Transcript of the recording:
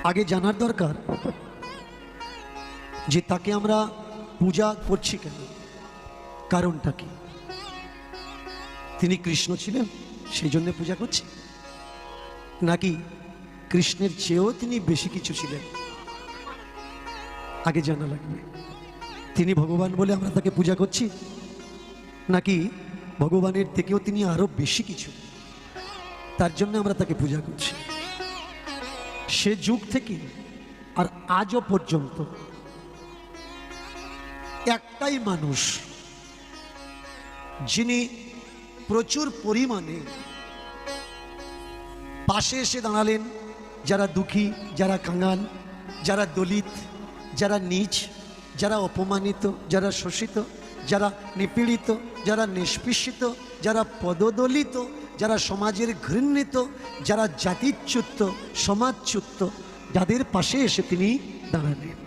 আগে জানার দরকার যে তাকে আমরা পূজা করছি কেন, কারণটা কি? তিনি কৃষ্ণ ছিলেন সেই জন্য পূজা করছি, নাকি কৃষ্ণের চেয়েও তিনি বেশি কিছু ছিলেন? আগে জানা লাগবে। তিনি ভগবান বলে আমরা তাকে পূজা করছি, নাকি ভগবানের থেকেও তিনি আরো বেশি কিছু, তার জন্য আমরা তাকে পূজা করছি? সে যুগ থেকে আর আজও পর্যন্ত একটাই মানুষ যিনি প্রচুর পরিমাণে পাশে এসে দাঁড়ালেন, যারা দুঃখী, যারা কাঙাল, যারা দলিত, যারা নীচ, যারা অপমানিত, যারা শোষিত, যারা নিপীড়িত, যারা নিষ্পেষিত, যারা পদদলিত, যারা সমাজের ঘৃণিত, যারা জাতিচ্যুত, সমাজচ্যুত, যাদের পাশে এসে তিনি দাঁড়ালেন।